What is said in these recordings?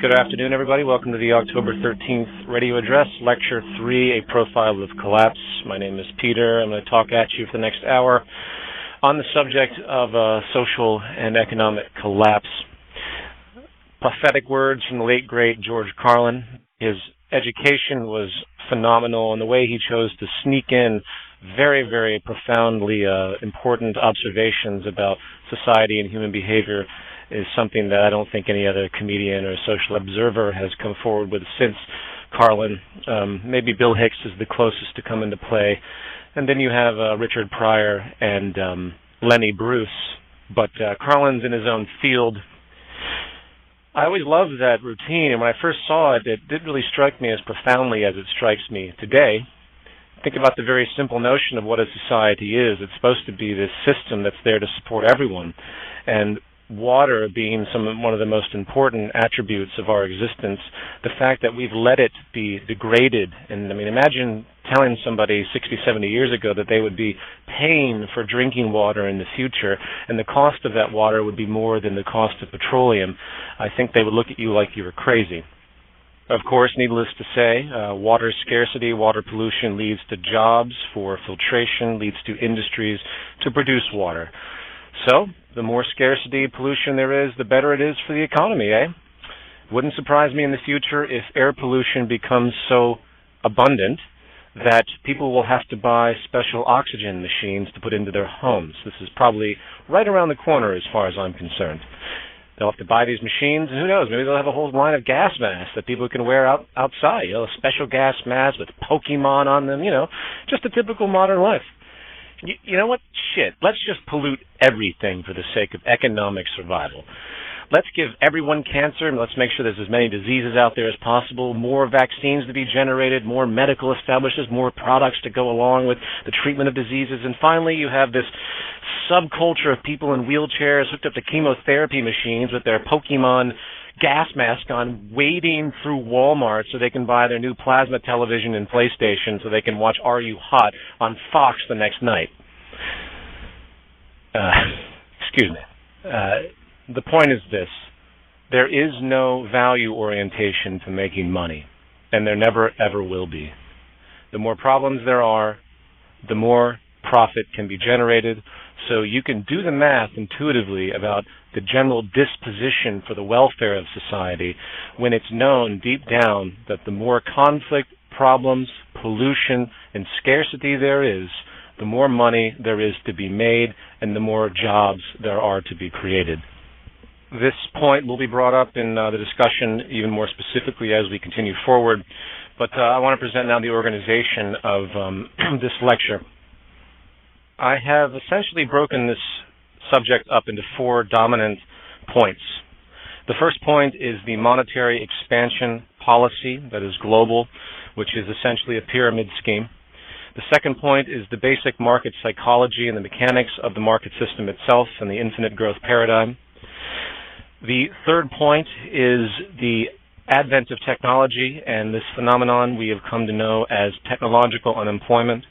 Good afternoon, everybody. Welcome to the October 13th radio address, Lecture 3, A Profile of Collapse. My name is Peter. I'm going to talk at you for the next hour on the subject of social and economic collapse. Prophetic words from the late, great George Carlin. His education was phenomenal, and the way he chose to sneak in very, very profoundly important observations about society and human behavior is something that I don't think any other comedian or social observer has come forward with since Carlin. Maybe Bill Hicks is the closest to come into play. And then you have Richard Pryor and Lenny Bruce. But Carlin's in his own field. I always loved that routine, and when I first saw it, it didn't really strike me as profoundly as it strikes me today. Think about the very simple notion of what a society is. It's supposed to be this system that's there to support everyone. And water being one of the most important attributes of our existence, the fact that we've let it be degraded. And I mean, imagine telling somebody 60, 70 years ago that they would be paying for drinking water in the future, and the cost of that water would be more than the cost of petroleum. I think they would look at you like you were crazy. Of course, needless to say, water scarcity, water pollution leads to jobs for filtration, leads to industries to produce water. So, the more scarcity, pollution there is, the better it is for the economy, eh? Wouldn't surprise me in the future if air pollution becomes so abundant that people will have to buy special oxygen machines to put into their homes. This is probably right around the corner as far as I'm concerned. They'll have to buy these machines, and who knows, maybe they'll have a whole line of gas masks that people can wear outside, a special gas mask with Pokemon on them, just a typical modern life. You know what? Shit. Let's just pollute everything for the sake of economic survival. Let's give everyone cancer, and let's make sure there's as many diseases out there as possible, more vaccines to be generated, more medical establishments, more products to go along with the treatment of diseases. And finally, you have this subculture of people in wheelchairs hooked up to chemotherapy machines with their Pokemon gas mask on, wading through Walmart so they can buy their new plasma television and PlayStation so they can watch Are You Hot on Fox the next night. Excuse me. The point is this. There is no value orientation to making money, and there never, ever will be. The more problems there are, the more profit can be generated, so you can do the math intuitively about the general disposition for the welfare of society when it's known deep down that the more conflict, problems, pollution, and scarcity there is, the more money there is to be made and the more jobs there are to be created. This point will be brought up in the discussion even more specifically as we continue forward, but I want to present now the organization of this lecture. I have essentially broken this subject up into four dominant points. The first point is the monetary expansion policy that is global, which is essentially a pyramid scheme. The second point is the basic market psychology and the mechanics of the market system itself and the infinite growth paradigm. The third point is the advent of technology and this phenomenon we have come to know as technological unemployment.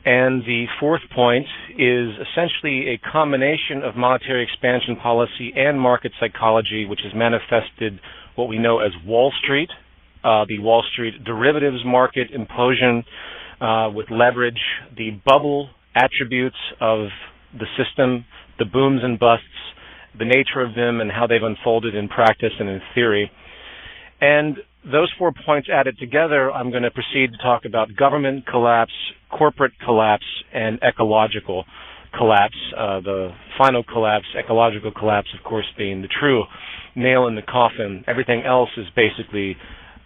And the fourth point is essentially a combination of monetary expansion policy and market psychology, which has manifested what we know as Wall Street, the Wall Street derivatives market implosion with leverage, the bubble attributes of the system, the booms and busts, the nature of them and how they've unfolded in practice and in theory. And those 4 points added together, I'm going to proceed to talk about government collapse, corporate collapse, and ecological collapse. The final collapse, ecological collapse, of course, being the true nail in the coffin. Everything else is basically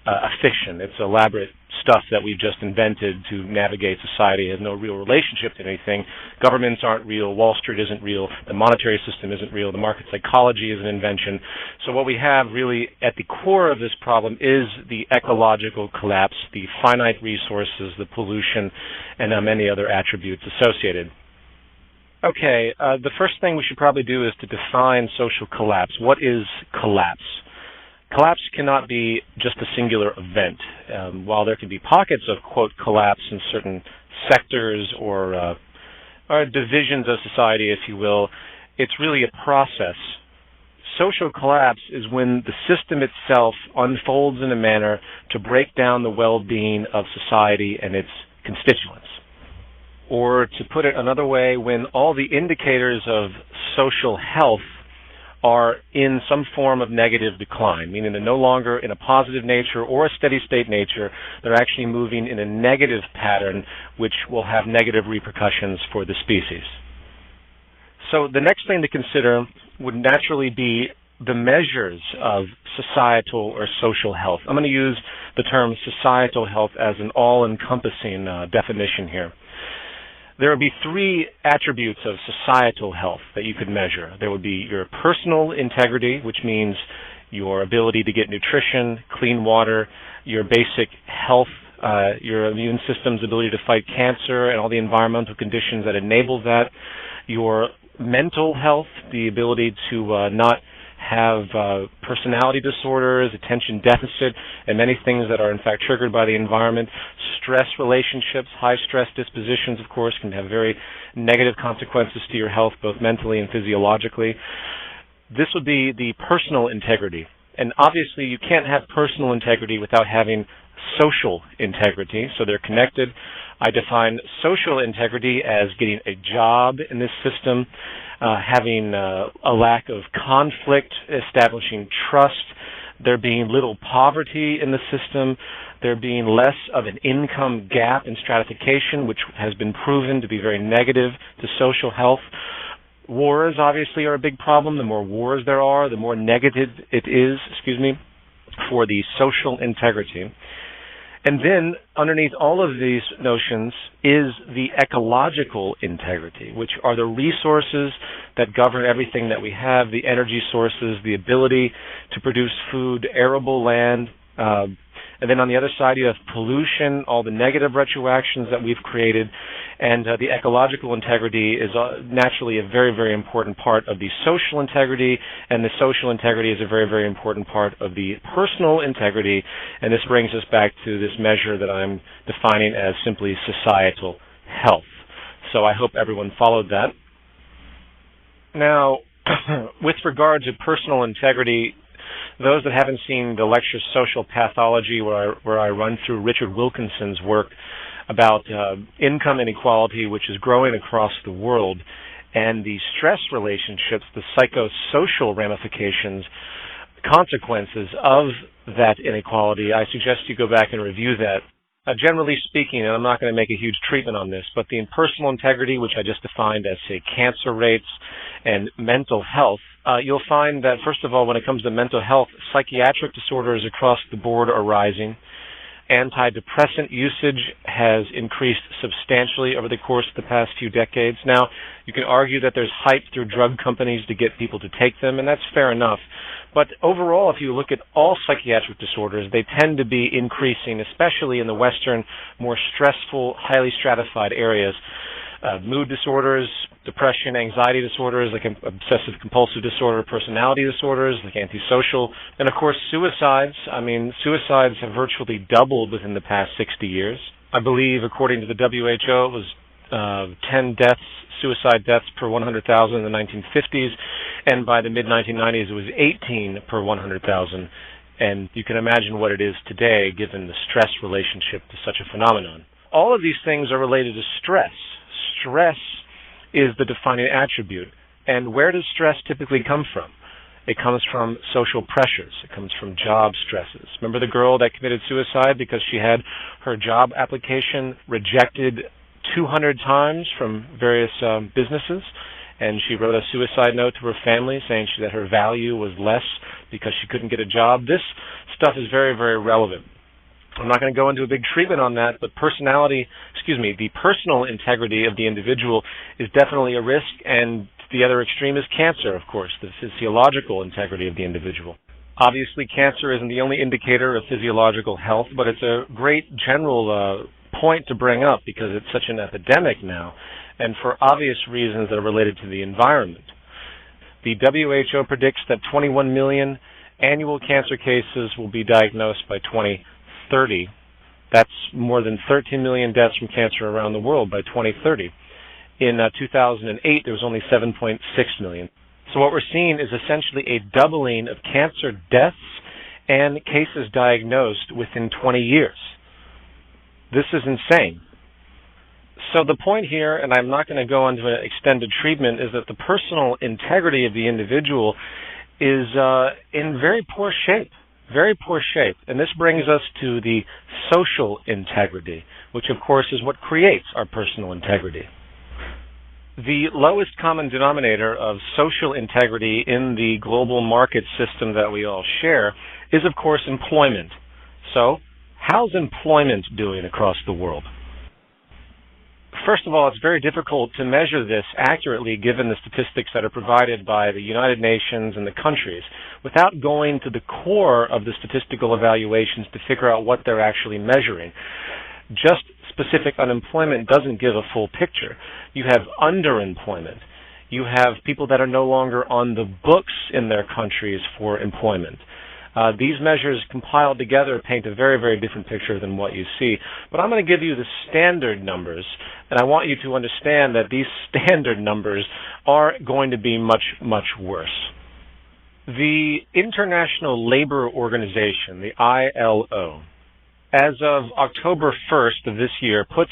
a fiction. It's elaborate stuff that we've just invented to navigate society. It has no real relationship to anything. Governments aren't real. Wall Street isn't real. The monetary system isn't real. The market psychology is an invention. So what we have really at the core of this problem is the ecological collapse, the finite resources, the pollution, and many other attributes associated. Okay, the first thing we should probably do is to define social collapse. What is collapse? Collapse cannot be just a singular event. While there can be pockets of, quote, collapse in certain sectors or divisions of society, if you will, it's really a process Social collapse is when the system itself unfolds in a manner to break down the well-being of society and its constituents. Or to put it another way, when all the indicators of social health are in some form of negative decline, meaning they're no longer in a positive nature or a steady state nature, they're actually moving in a negative pattern which will have negative repercussions for the species. So the next thing to consider would naturally be the measures of societal or social health. I'm going to use the term societal health as an all-encompassing definition here. There would be three attributes of societal health that you could measure. There would be your personal integrity, which means your ability to get nutrition, clean water, your basic health, your immune system's ability to fight cancer and all the environmental conditions that enable that, your mental health, the ability to not have personality disorders, attention deficit, and many things that are in fact triggered by the environment. Stress relationships, high stress dispositions, of course, can have very negative consequences to your health, both mentally and physiologically. This would be the personal integrity. And obviously you can't have personal integrity without having social integrity, so they're connected. I define social integrity as getting a job in this system, having a lack of conflict, establishing trust, there being little poverty in the system, there being less of an income gap and stratification, which has been proven to be very negative to social health. Wars, obviously, are a big problem. The more wars there are, the more negative it is, for the social integrity. And then, underneath all of these notions is the ecological integrity, which are the resources that govern everything that we have, the energy sources, the ability to produce food, arable land. And then on the other side, you have pollution, all the negative retroactions that we've created. And the ecological integrity is naturally a very, very important part of the social integrity, and the social integrity is a very, very important part of the personal integrity. And this brings us back to this measure that I'm defining as simply societal health. So I hope everyone followed that. Now, with regard to personal integrity, those that haven't seen the lecture Social Pathology, where I run through Richard Wilkinson's work about income inequality, which is growing across the world, and the stress relationships, the psychosocial ramifications, consequences of that inequality, I suggest you go back and review that. Generally speaking, and I'm not going to make a huge treatment on this, but the personal integrity, which I just defined as, say, cancer rates and mental health, you'll find that, first of all, when it comes to mental health, psychiatric disorders across the board are rising. Antidepressant usage has increased substantially over the course of the past few decades. Now, you can argue that there's hype through drug companies to get people to take them, and that's fair enough. But overall, if you look at all psychiatric disorders, they tend to be increasing, especially in the Western, more stressful, highly stratified areas. Mood disorders, depression, anxiety disorders, like obsessive-compulsive disorder, personality disorders, like antisocial, and of course suicides. Suicides have virtually doubled within the past 60 years. I believe, according to the WHO, it was 10 suicide deaths per 100,000 in the 1950s, and by the mid-1990s it was 18 per 100,000. And you can imagine what it is today, given the stress relationship to such a phenomenon. All of these things are related to stress. Stress is the defining attribute. And where does stress typically come from? It comes from social pressures. It comes from job stresses. Remember the girl that committed suicide because she had her job application rejected 200 times from various businesses, and she wrote a suicide note to her family saying that her value was less because she couldn't get a job? This stuff is very, very relevant. I'm not going to go into a big treatment on that, but the personal integrity of the individual is definitely a risk, and the other extreme is cancer, of course, the physiological integrity of the individual. Obviously, cancer isn't the only indicator of physiological health, but it's a great general point to bring up because it's such an epidemic now, and for obvious reasons that are related to the environment. The WHO predicts that 21 million annual cancer cases will be diagnosed by 2030. That's more than 13 million deaths from cancer around the world by 2030. In 2008, there was only 7.6 million. So what we're seeing is essentially a doubling of cancer deaths and cases diagnosed within 20 years. This is insane. So the point here, and I'm not going to go into an extended treatment, is that the personal integrity of the individual is in very poor shape. Very poor shape. And this brings us to the social integrity, which of course is what creates our personal integrity. The lowest common denominator of social integrity in the global market system that we all share is of course employment. So, how's employment doing across the world? First of all, it's very difficult to measure this accurately given the statistics that are provided by the United Nations and the countries without going to the core of the statistical evaluations to figure out what they're actually measuring. Just specific unemployment doesn't give a full picture. You have underemployment. You have people that are no longer on the books in their countries for employment. These measures compiled together paint a very, very different picture than what you see. But I'm going to give you the standard numbers, and I want you to understand that these standard numbers are going to be much, much worse. The International Labor Organization, the ILO, as of October 1st of this year, puts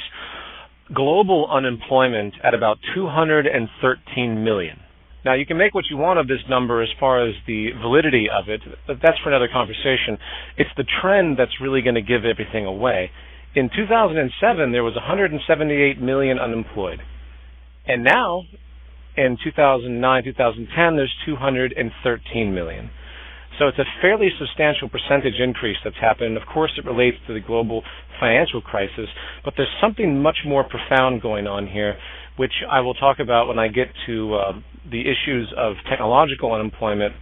global unemployment at about 213 million. Now, you can make what you want of this number as far as the validity of it, but that's for another conversation. It's the trend that's really going to give everything away. In 2007, there was 178 million unemployed. And now, in 2009, 2010, there's 213 million. So it's a fairly substantial percentage increase that's happened. Of course, it relates to the global financial crisis, but there's something much more profound going on here, which I will talk about when I get to the issues of technological unemployment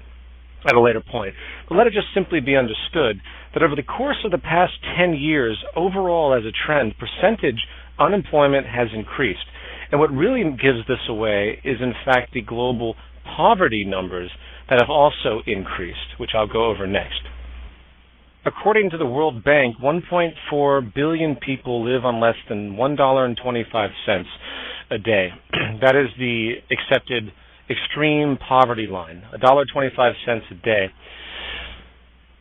at a later point. But let it just simply be understood that over the course of the past 10 years, overall as a trend, percentage unemployment has increased. And what really gives this away is, in fact, the global poverty numbers that have also increased, which I'll go over next. According to the World Bank, 1.4 billion people live on less than $1.25 a day. That is the accepted extreme poverty line, $1.25 a day.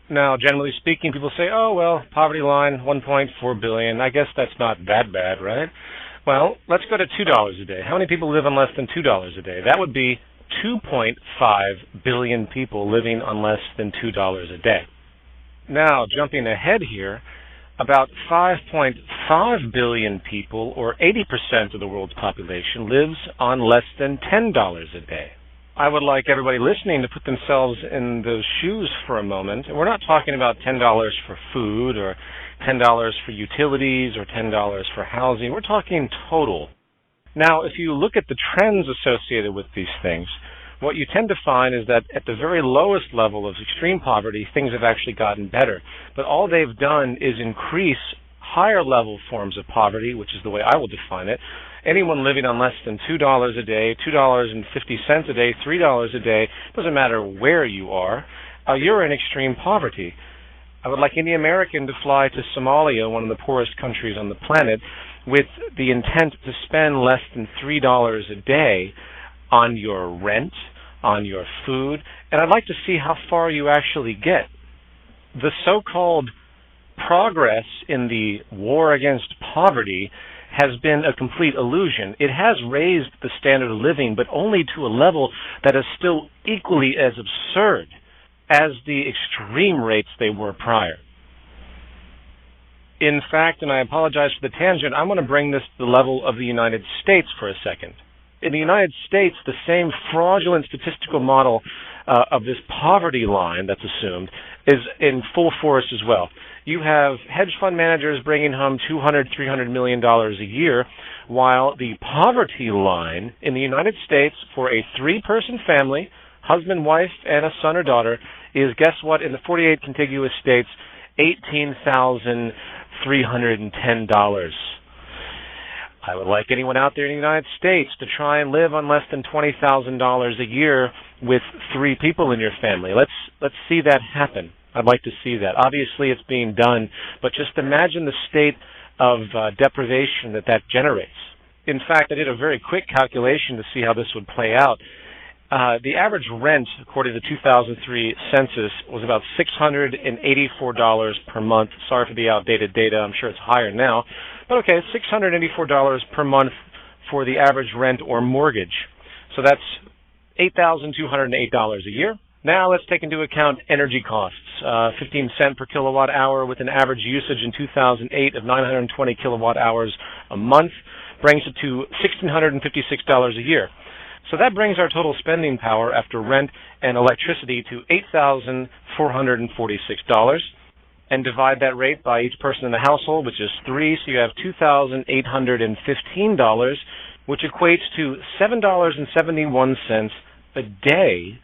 Now, generally speaking, people say, oh, well, poverty line, 1.4 billion. I guess that's not that bad, right? Well, let's go to $2 a day. How many people live on less than $2 a day? That would be 2.5 billion people living on less than $2 a day. Now, jumping ahead here, about 5.5 billion people, or 80% of the world's population, lives on less than $10 a day. I would like everybody listening to put themselves in those shoes for a moment. And we're not talking about $10 for food or $10 for utilities or $10 for housing. We're talking total. Now, if you look at the trends associated with these things, what you tend to find is that at the very lowest level of extreme poverty, things have actually gotten better. But all they've done is increase higher level forms of poverty, which is the way I will define it. Anyone living on less than $2 a day, $2.50 a day, $3 a day, doesn't matter where you are, you're in extreme poverty. I would like any American to fly to Somalia, one of the poorest countries on the planet, with the intent to spend less than $3 a day on your rent, on your food, and I'd like to see how far you actually get. The so-called progress in the war against poverty has been a complete illusion. It has raised the standard of living, but only to a level that is still equally as absurd as the extreme rates they were prior. In fact, and I apologize for the tangent, I'm going to bring this to the level of the United States for a second. In the United States, the same fraudulent statistical model of this poverty line that's assumed is in full force as well. You have hedge fund managers bringing home $200, $300 million a year, while the poverty line in the United States for a 3-person family, husband, wife, and a son or daughter, is, guess what, in the 48 contiguous states, $18,310. I would like anyone out there in the United States to try and live on less than $20,000 a year with 3 people in your family. Let's see that happen. I'd like to see that. Obviously, it's being done, but just imagine the state of deprivation that generates. In fact, I did a very quick calculation to see how this would play out. The average rent, according to the 2003 census, was about $684 per month. Sorry for the outdated data. I'm sure it's higher now. But okay, $684 per month for the average rent or mortgage. So that's $8,208 a year. Now let's take into account energy costs. 15 cents per kilowatt hour with an average usage in 2008 of 920 kilowatt hours a month brings it to $1,656 a year. So that brings our total spending power after rent and electricity to $8,446. And divide that rate by each person in the household, which is 3, so you have $2,815, which equates to $7.71 a day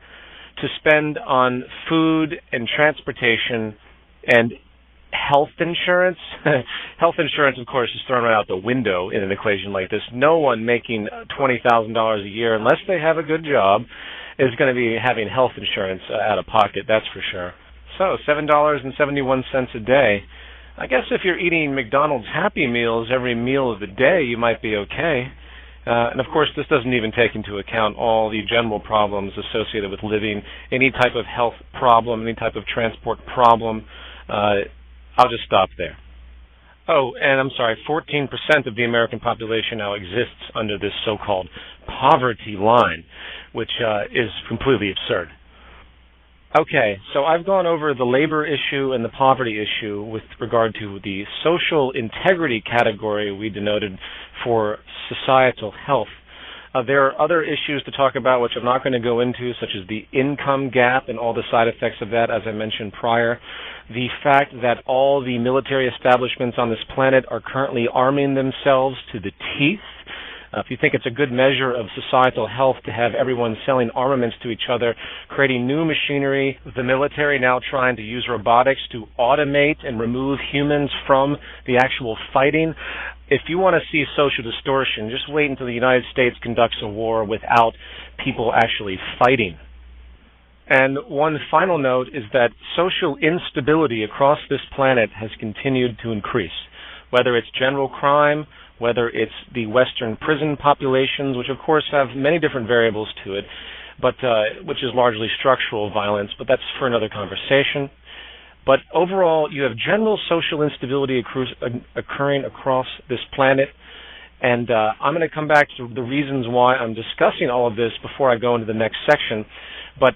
to spend on food and transportation and health insurance. Health insurance, of course, is thrown right out the window in an equation like this. No one making $20,000 a year, unless they have a good job, is going to be having health insurance out of pocket, that's for sure. So $7.71 a day. I guess if you're eating McDonald's Happy Meals every meal of the day, you might be okay. And of course, this doesn't even take into account all the general problems associated with living, any type of health problem, any type of transport problem. I'll just stop there. Oh, and I'm sorry, 14% of the American population now exists under this so-called poverty line, which is completely absurd. Okay, so I've gone over the labor issue and the poverty issue with regard to the social integrity category we denoted for societal health. There are other issues to talk about which I'm not going to go into, such as the income gap and all the side effects of that, as I mentioned prior. The fact that all the military establishments on this planet are currently arming themselves to the teeth. If you think it's a good measure of societal health to have everyone selling armaments to each other, creating new machinery, the military now trying to use robotics to automate and remove humans from the actual fighting. If you want to see social distortion, just wait until the United States conducts a war without people actually fighting. And one final note is that social instability across this planet has continued to increase, whether it's general crime, whether it's the Western prison populations, which of course have many different variables to it, but which is largely structural violence, but that's for another conversation. But overall, you have general social instability occurring across this planet, and I'm going to come back to the reasons why I'm discussing all of this before I go into the next section. But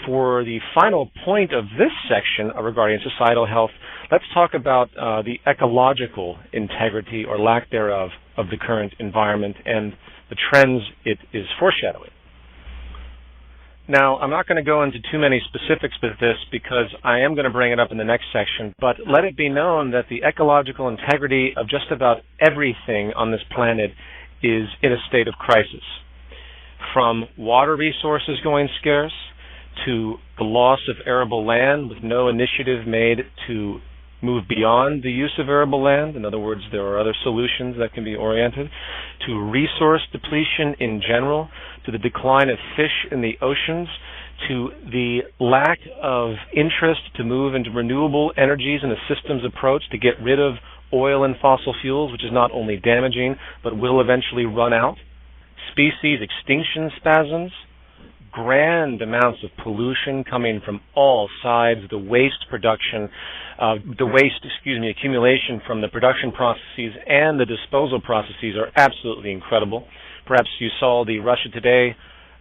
for the final point of this section regarding societal health, let's talk about the ecological integrity or lack thereof of the current environment and the trends it is foreshadowing. Now, I'm not going to go into too many specifics with this because I am going to bring it up in the next section, but let it be known that the ecological integrity of just about everything on this planet is in a state of crisis. From water resources going scarce, to the loss of arable land with no initiative made to move beyond the use of arable land. In other words, there are other solutions that can be oriented. To resource depletion in general, to the decline of fish in the oceans, to the lack of interest to move into renewable energies and a systems approach to get rid of oil and fossil fuels, which is not only damaging but will eventually run out. Species extinction spasms, grand amounts of pollution coming from all sides, the accumulation from the production processes and the disposal processes are absolutely incredible. Perhaps you saw the Russia Today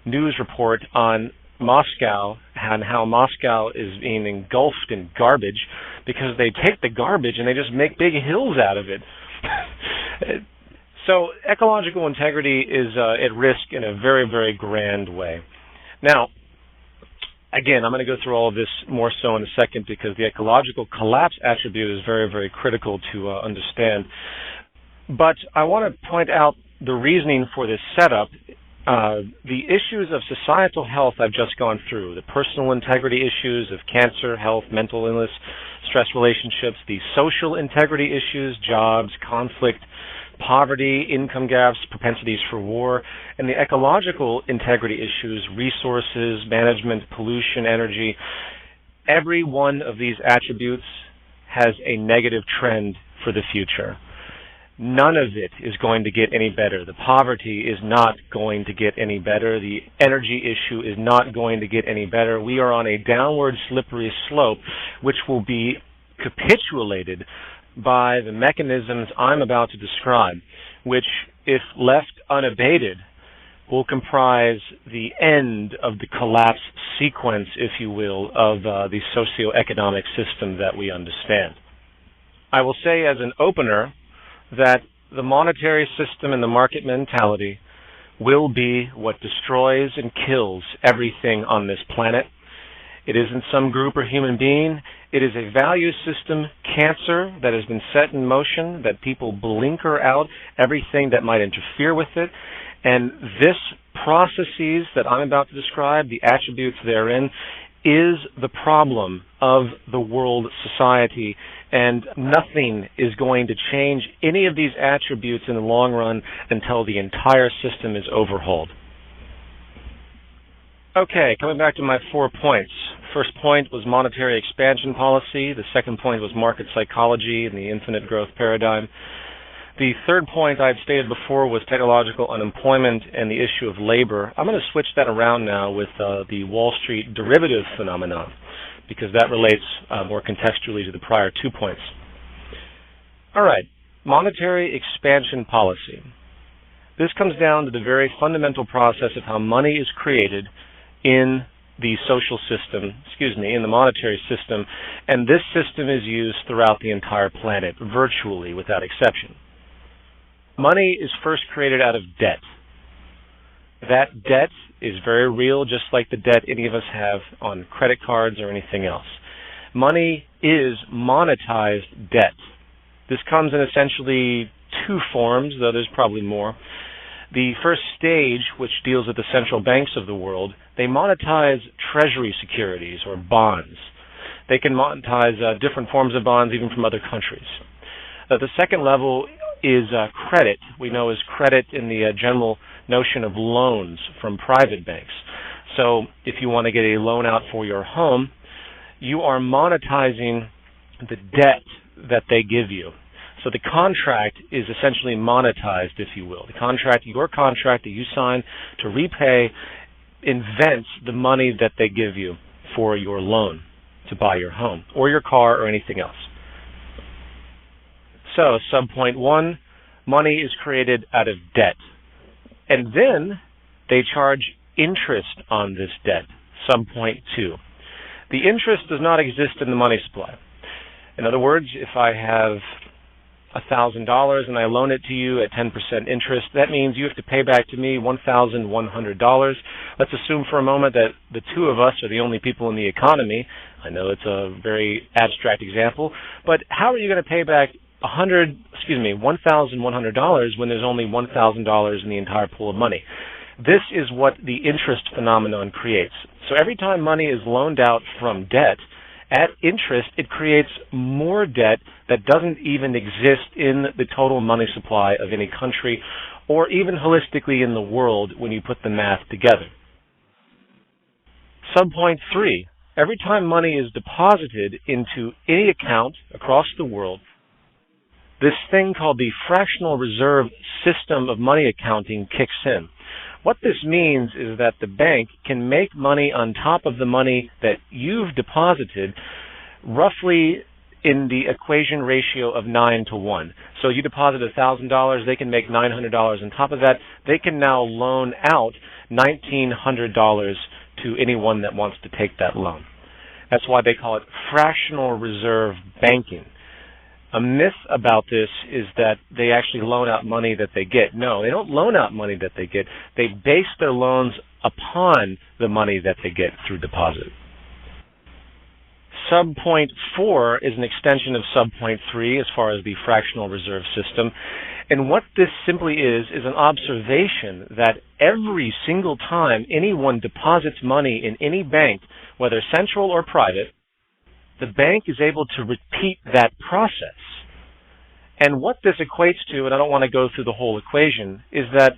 news report on Moscow and how Moscow is being engulfed in garbage because they take the garbage and they just make big hills out of it. So ecological integrity is at risk in a very, very grand way. Now, again, I'm going to go through all of this more so in a second because the ecological collapse attribute is very, very critical to understand. But I want to point out the reasoning for this setup. The issues of societal health I've just gone through, the personal integrity issues of cancer, health, mental illness, stress relationships, the social integrity issues, jobs, conflict, poverty, income gaps, propensities for war, and the ecological integrity issues, resources, management, pollution, energy. Every one of these attributes has a negative trend for the future. None of it is going to get any better. The poverty is not going to get any better. The energy issue is not going to get any better. We are on a downward slippery slope, which will be capitulated by the mechanisms I'm about to describe, which, if left unabated, will comprise the end of the collapse sequence, if you will, of the socioeconomic system that we understand. I will say as an opener that the monetary system and the market mentality will be what destroys and kills everything on this planet. It isn't some group or human being. It is a value system cancer that has been set in motion, that people blinker out everything that might interfere with it. And this processes that I'm about to describe, the attributes therein, is the problem of the world society, and nothing is going to change any of these attributes in the long run until the entire system is overhauled. Okay, coming back to my 4 points. First point was monetary expansion policy. The second point was market psychology and the infinite growth paradigm. The third point I had stated before was technological unemployment and the issue of labor. I'm going to switch that around now with the Wall Street derivative phenomenon, because that relates more contextually to the prior 2 points. All right, monetary expansion policy. This comes down to the very fundamental process of how money is created in the social system, in the monetary system, and this system is used throughout the entire planet, virtually without exception. Money is first created out of debt. That debt is very real, just like the debt any of us have on credit cards or anything else. Money is monetized debt. This comes in essentially 2 forms, though there's probably more. The first stage, which deals with the central banks of the world, they monetize treasury securities or bonds. They can monetize different forms of bonds even from other countries. The second level is credit. We know as credit in the general notion of loans from private banks. So if you want to get a loan out for your home, you are monetizing the debt that they give you. So the contract is essentially monetized, if you will. The contract, your contract that you sign to repay, invents the money that they give you for your loan to buy your home or your car or anything else. So, subpoint 1, money is created out of debt. And then they charge interest on this debt, subpoint 2. The interest does not exist in the money supply. In other words, if I have $1,000 and I loan it to you at 10% interest, that means you have to pay back to me $1,100. Let's assume for a moment that the two of us are the only people in the economy. I know it's a very abstract example, but how are you going to pay back $1,100 when there's only $1,000 in the entire pool of money? This is what the interest phenomenon creates. So every time money is loaned out from debt, at interest, it creates more debt that doesn't even exist in the total money supply of any country or even holistically in the world when you put the math together. Subpoint 3, every time money is deposited into any account across the world, this thing called the fractional reserve system of money accounting kicks in. What this means is that the bank can make money on top of the money that you've deposited, roughly in the equation ratio of 9 to 1. So you deposit $1,000, they can make $900 on top of that. They can now loan out $1,900 to anyone that wants to take that loan. That's why they call it fractional reserve banking. A myth about this is that they actually loan out money that they get. No, they don't loan out money that they get. They base their loans upon the money that they get through deposit. Subpoint 4 is an extension of subpoint 3 as far as the fractional reserve system. And what this simply is an observation that every single time anyone deposits money in any bank, whether central or private, the bank is able to repeat that process. And what this equates to, and I don't want to go through the whole equation, is that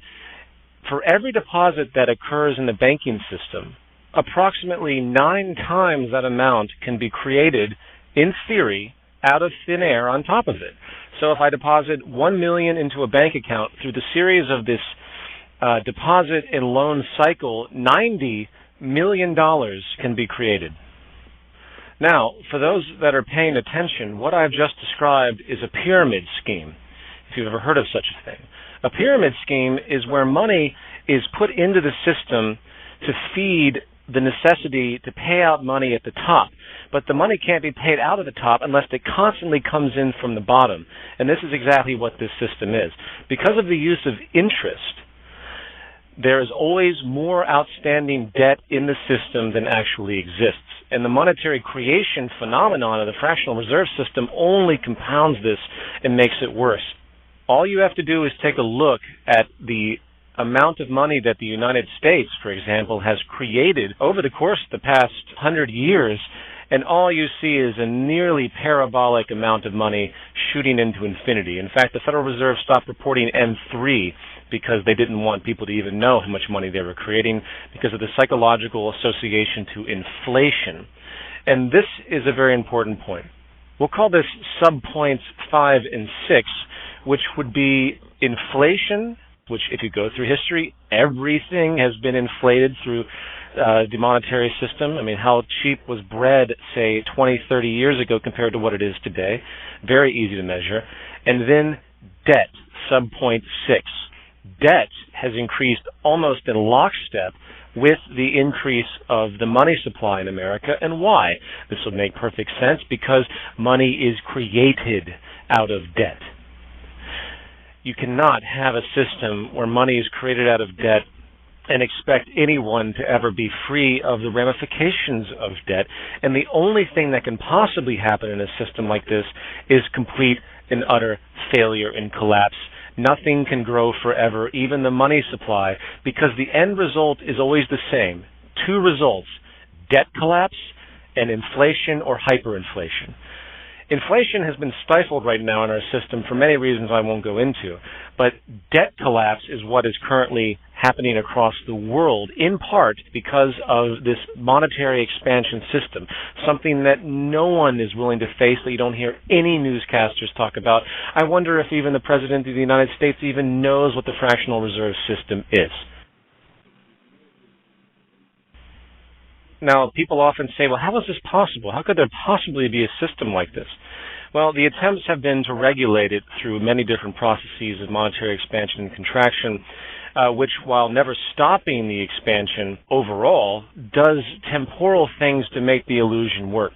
for every deposit that occurs in the banking system, approximately 9 times that amount can be created, in theory, out of thin air on top of it. So if I deposit $1 million into a bank account through the series of this deposit and loan cycle, $90 million can be created. Now, for those that are paying attention, what I've just described is a pyramid scheme, if you've ever heard of such a thing. A pyramid scheme is where money is put into the system to feed the necessity to pay out money at the top. But the money can't be paid out of the top unless it constantly comes in from the bottom. And this is exactly what this system is. Because of the use of interest, there is always more outstanding debt in the system than actually exists. And the monetary creation phenomenon of the fractional reserve system only compounds this and makes it worse. All you have to do is take a look at the amount of money that the United States, for example, has created over the course of the past 100 years, and all you see is a nearly parabolic amount of money shooting into infinity. In fact, the Federal Reserve stopped reporting M3 because they didn't want people to even know how much money they were creating because of the psychological association to inflation. And this is a very important point. We'll call this sub-points 5 and 6, which would be inflation, which if you go through history, everything has been inflated through the monetary system. I mean, how cheap was bread, say, 20, 30 years ago compared to what it is today? Very easy to measure. And then debt, sub-point 6. Debt has increased almost in lockstep with the increase of the money supply in America. And why? This will make perfect sense, because money is created out of debt. You cannot have a system where money is created out of debt and expect anyone to ever be free of the ramifications of debt. And the only thing that can possibly happen in a system like this is complete and utter failure and collapse. Nothing can grow forever, even the money supply, because the end result is always the same. Two results: debt collapse and inflation or hyperinflation. Inflation has been stifled right now in our system for many reasons I won't go into, but debt collapse is what is currently happening across the world, in part because of this monetary expansion system, something that no one is willing to face, that you don't hear any newscasters talk about. I wonder if even the President of the United States even knows what the fractional reserve system is. Now, people often say, well, how is this possible? How could there possibly be a system like this? Well, the attempts have been to regulate it through many different processes of monetary expansion and contraction, which, while never stopping the expansion overall, does temporal things to make the illusion work.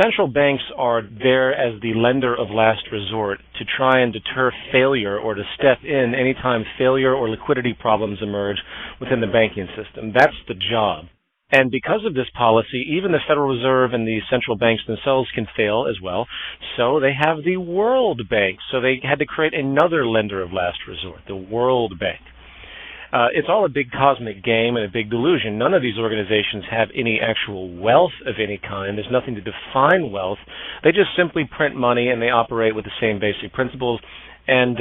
Central banks are there as the lender of last resort to try and deter failure or to step in anytime failure or liquidity problems emerge within the banking system. That's the job. And because of this policy, even the Federal Reserve and the central banks themselves can fail as well. So they have the World Bank. So they had to create another lender of last resort, the World Bank. It's all a big cosmic game and a big delusion. None of these organizations have any actual wealth of any kind. There's nothing to define wealth. They just simply print money, and they operate with the same basic principles. And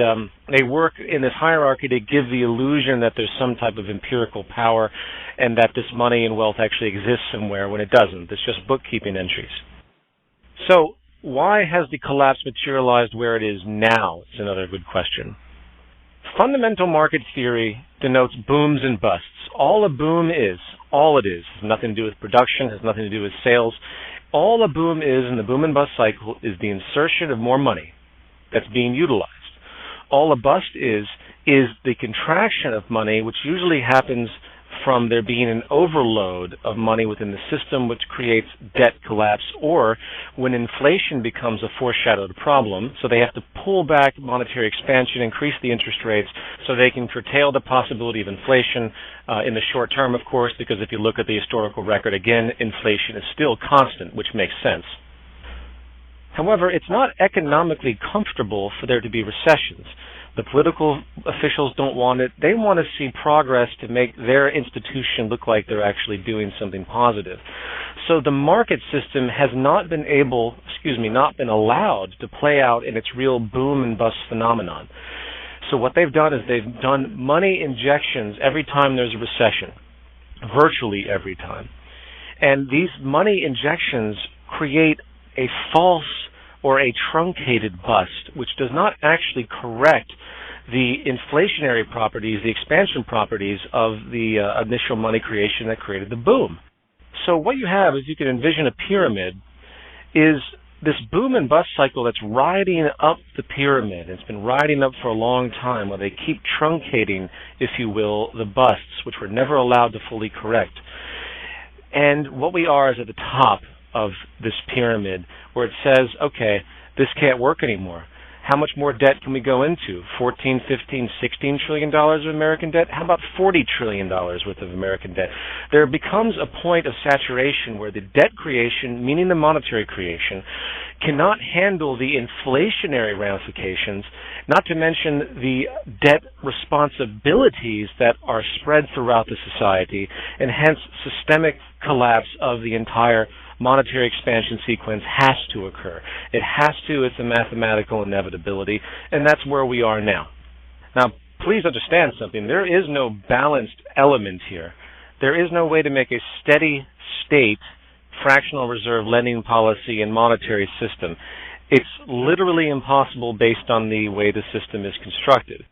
they work in this hierarchy to give the illusion that there's some type of empirical power and that this money and wealth actually exists somewhere when it doesn't. It's just bookkeeping entries. So why has the collapse materialized where it is now? Is another good question. Fundamental market theory denotes booms and busts. All a boom is, all it is, has nothing to do with production, has nothing to do with sales. All a boom is in the boom and bust cycle is the insertion of more money that's being utilized. All a bust is the contraction of money, which usually happens from there being an overload of money within the system, which creates debt collapse, or when inflation becomes a foreshadowed problem, so they have to pull back monetary expansion, increase the interest rates, so they can curtail the possibility of inflation in the short term, of course, because if you look at the historical record, again, inflation is still constant, which makes sense. However, it's not economically comfortable for there to be recessions. The political officials don't want it. They want to see progress to make their institution look like they're actually doing something positive. So the market system has not been allowed to play out in its real boom and bust phenomenon. So what they've done is they've done money injections every time there's a recession, virtually every time. And these money injections create a false or a truncated bust, which does not actually correct the inflationary properties, the expansion properties of the initial money creation that created the boom. So what you have is you can envision a pyramid is this boom and bust cycle that's riding up the pyramid. It's been riding up for a long time while they keep truncating, if you will, the busts, which were never allowed to fully correct. And what we are is at the top of this pyramid where it says, okay, this can't work anymore. How much more debt can we go into? 14, 15, 16 trillion dollars of American debt? How about 40 trillion dollars worth of American debt? There becomes a point of saturation where the debt creation, meaning the monetary creation, cannot handle the inflationary ramifications, not to mention the debt responsibilities that are spread throughout the society, and hence systemic collapse of the entire monetary expansion sequence has to occur. It has to. It's a mathematical inevitability, and that's where we are now. Now, please understand something. There is no balanced element here. There is no way to make a steady state fractional reserve lending policy and monetary system. It's literally impossible based on the way the system is constructed.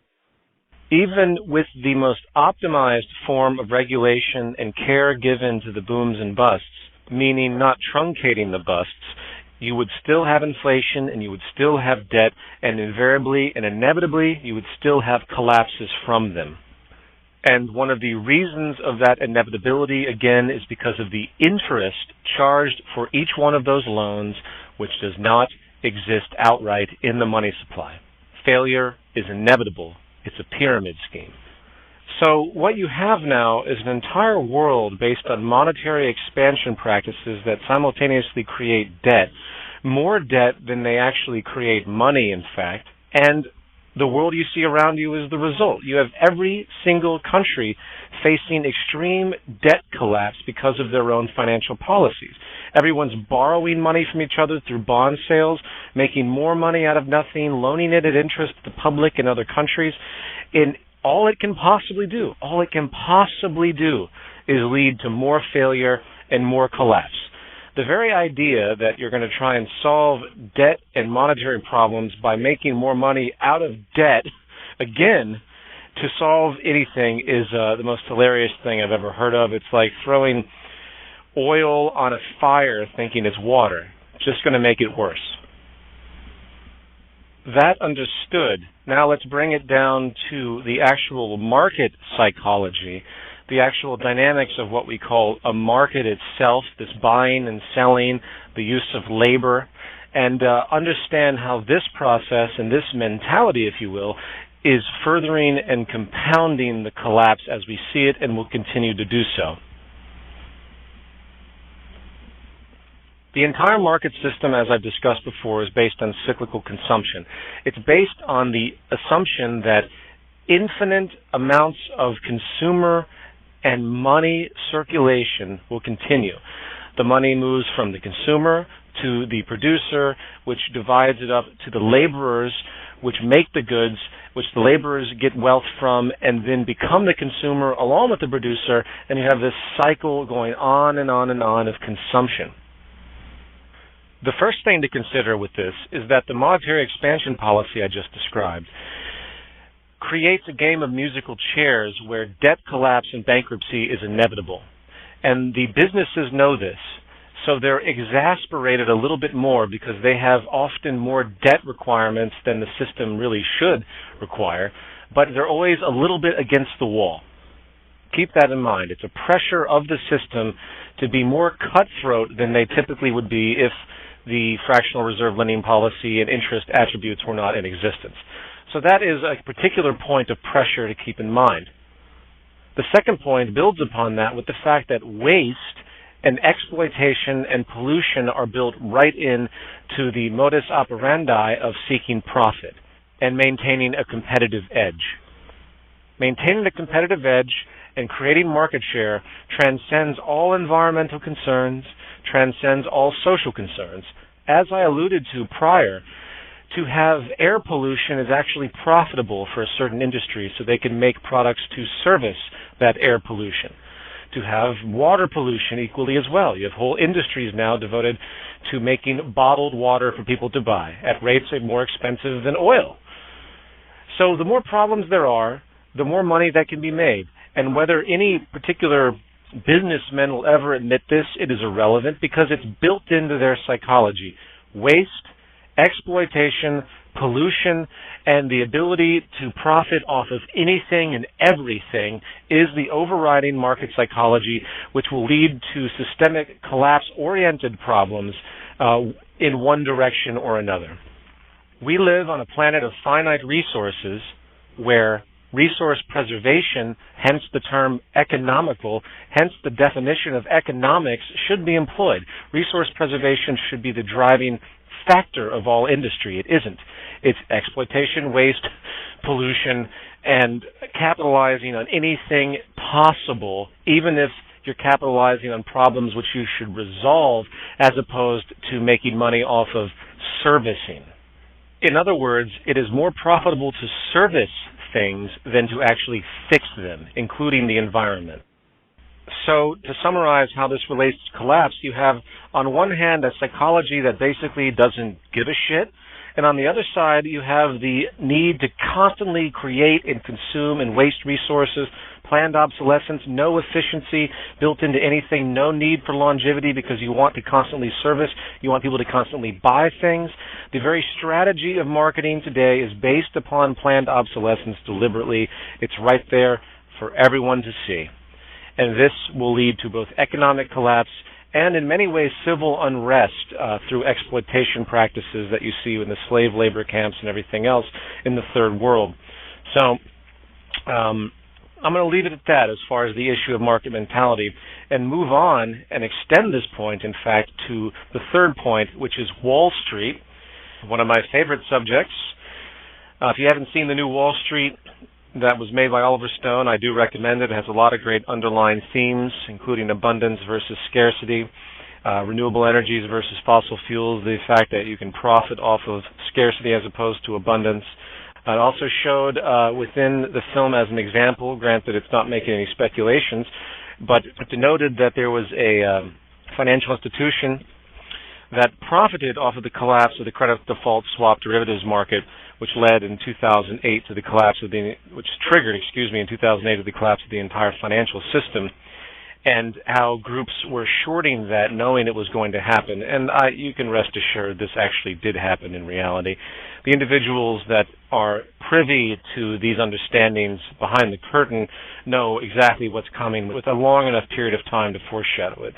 Even with the most optimized form of regulation and care given to the booms and busts, meaning not truncating the busts, you would still have inflation and you would still have debt, and invariably and inevitably you would still have collapses from them. And one of the reasons of that inevitability, again, is because of the interest charged for each one of those loans, which does not exist outright in the money supply. Failure is inevitable. It's a pyramid scheme. So what you have now is an entire world based on monetary expansion practices that simultaneously create debt, more debt than they actually create money, in fact, and the world you see around you is the result. You have every single country facing extreme debt collapse because of their own financial policies. Everyone's borrowing money from each other through bond sales, making more money out of nothing, loaning it at interest to the public in other countries. All it can possibly do is lead to more failure and more collapse. The very idea that you're going to try and solve debt and monetary problems by making more money out of debt, again, to solve anything is the most hilarious thing I've ever heard of. It's like throwing oil on a fire thinking it's water. It's just going to make it worse. That understood, now let's bring it down to the actual market psychology, the actual dynamics of what we call a market itself, this buying and selling, the use of labor, and understand how this process and this mentality, if you will, is furthering and compounding the collapse as we see it and will continue to do so. The entire market system, as I've discussed before, is based on cyclical consumption. It's based on the assumption that infinite amounts of consumer and money circulation will continue. The money moves from the consumer to the producer, which divides it up to the laborers, which make the goods, which the laborers get wealth from, and then become the consumer along with the producer, and you have this cycle going on and on and on of consumption. The first thing to consider with this is that the monetary expansion policy I just described creates a game of musical chairs where debt collapse and bankruptcy is inevitable. And the businesses know this, so they're exasperated a little bit more because they have often more debt requirements than the system really should require, but they're always a little bit against the wall. Keep that in mind. It's a pressure of the system to be more cutthroat than they typically would be if the fractional reserve lending policy and interest attributes were not in existence. So that is a particular point of pressure to keep in mind. The second point builds upon that with the fact that waste and exploitation and pollution are built right in to the modus operandi of seeking profit and maintaining a competitive edge. Maintaining a competitive edge and creating market share transcends all environmental concerns, transcends all social concerns. As I alluded to prior, to have air pollution is actually profitable for a certain industry, so they can make products to service that air pollution. to have water pollution equally as well. You have whole industries now devoted to making bottled water for people to buy at rates that are more expensive than oil. So the more problems there are, the more money that can be made. And whether any particular businessmen will ever admit this, it is irrelevant because it's built into their psychology. Waste, exploitation, pollution, and the ability to profit off of anything and everything is the overriding market psychology, which will lead to systemic collapse-oriented problems in one direction or another. We live on a planet of finite resources where resource preservation, hence the term economical, hence the definition of economics, should be employed. Resource preservation should be the driving factor of all industry. It isn't. It's exploitation, waste, pollution, and capitalizing on anything possible, even if you're capitalizing on problems which you should resolve, as opposed to making money off of servicing. In other words, it is more profitable to service things than to actually fix them, including the environment. So, to summarize how this relates to collapse, you have, on one hand, a psychology that basically doesn't give a shit, and on the other side, you have the need to constantly create and consume and waste resources, planned obsolescence, no efficiency built into anything, no need for longevity because you want to constantly service, you want people to constantly buy things. The very strategy of marketing today is based upon planned obsolescence deliberately. It's right there for everyone to see. And this will lead to both economic collapse and in many ways civil unrest through exploitation practices that you see in the slave labor camps and everything else in the third world. So I'm going to leave it at that as far as the issue of market mentality and move on and extend this point, in fact, to the third point, which is Wall Street, one of my favorite subjects. If you haven't seen the new Wall Street that was made by Oliver Stone, I do recommend it. It has a lot of great underlying themes, including abundance versus scarcity, renewable energies versus fossil fuels, the fact that you can profit off of scarcity as opposed to abundance. It also showed within the film as an example, granted it's not making any speculations, but it denoted that there was a financial institution that profited off of the collapse of the credit default swap derivatives market, which led in 2008 to the collapse of which triggered, in 2008 to the collapse of the entire financial system, and how groups were shorting that knowing it was going to happen. And you can rest assured this actually did happen in reality. The individuals that are privy to these understandings behind the curtain know exactly what's coming with a long enough period of time to foreshadow it.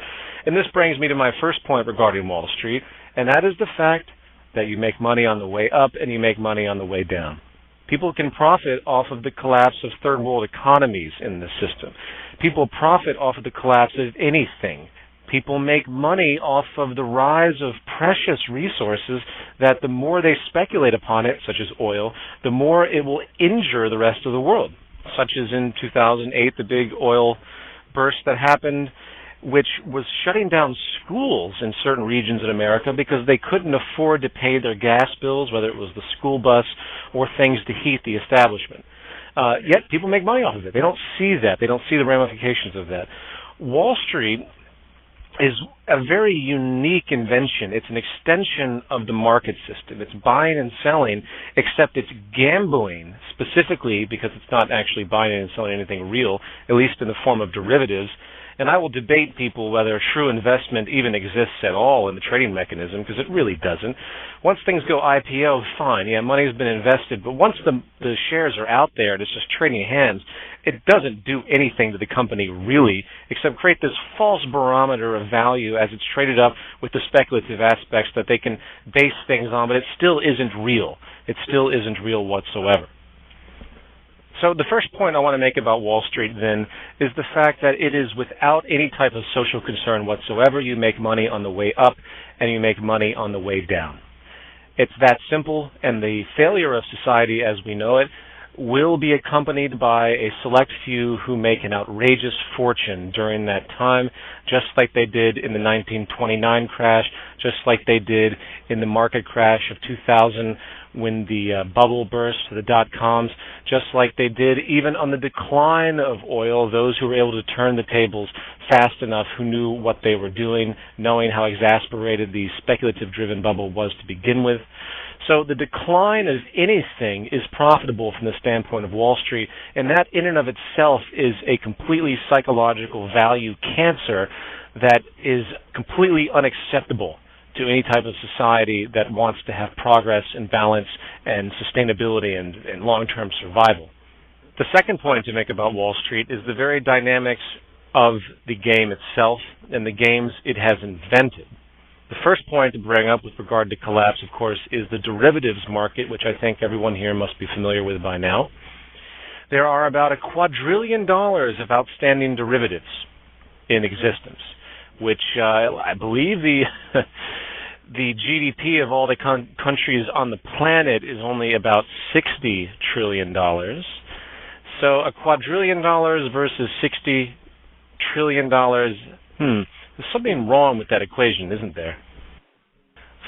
And this brings me to my first point regarding Wall Street, and that is the fact that you make money on the way up and you make money on the way down. People can profit off of the collapse of third world economies in the system. People profit off of the collapse of anything. People make money off of the rise of precious resources that the more they speculate upon it, such as oil, the more it will injure the rest of the world, such as in 2008, the big oil burst that happened, which was shutting down schools in certain regions in America because they couldn't afford to pay their gas bills, whether it was the school bus or things to heat the establishment. Yet people make money off of it. They don't see that. They don't see the ramifications of that. Wall Street is a very unique invention. It's an extension of the market system. It's buying and selling, except it's gambling specifically because it's not actually buying and selling anything real, at least in the form of derivatives. And I will debate people whether true investment even exists at all in the trading mechanism, because it really doesn't. Once things go IPO, fine, yeah, money's been invested, but once the shares are out there and it's just trading hands, it doesn't do anything to the company really, except create this false barometer of value as it's traded up with the speculative aspects that they can base things on, but it still isn't real. It still isn't real whatsoever. So the first point I want to make about Wall Street, then, is the fact that it is without any type of social concern whatsoever. You make money on the way up, and you make money on the way down. It's that simple, and the failure of society as we know it will be accompanied by a select few who make an outrageous fortune during that time, just like they did in the 1929 crash, just like they did in the market crash of 2000, when the bubble burst, the dot-coms, just like they did even on the decline of oil, those who were able to turn the tables fast enough, who knew what they were doing, knowing how exasperated the speculative-driven bubble was to begin with. So the decline of anything is profitable from the standpoint of Wall Street, and that in and of itself is a completely psychological value cancer that is completely unacceptable to any type of society that wants to have progress and balance and sustainability and long-term survival. The second point to make about Wall Street is the very dynamics of the game itself and the games it has invented. The first point to bring up with regard to collapse, of course, is the derivatives market, which I think everyone here must be familiar with by now. There are about $2 quadrillion of outstanding derivatives in existence, which I believe the GDP of all the countries on the planet is only about $60 trillion. So $2 quadrillion versus $60 trillion, there's something wrong with that equation, isn't there?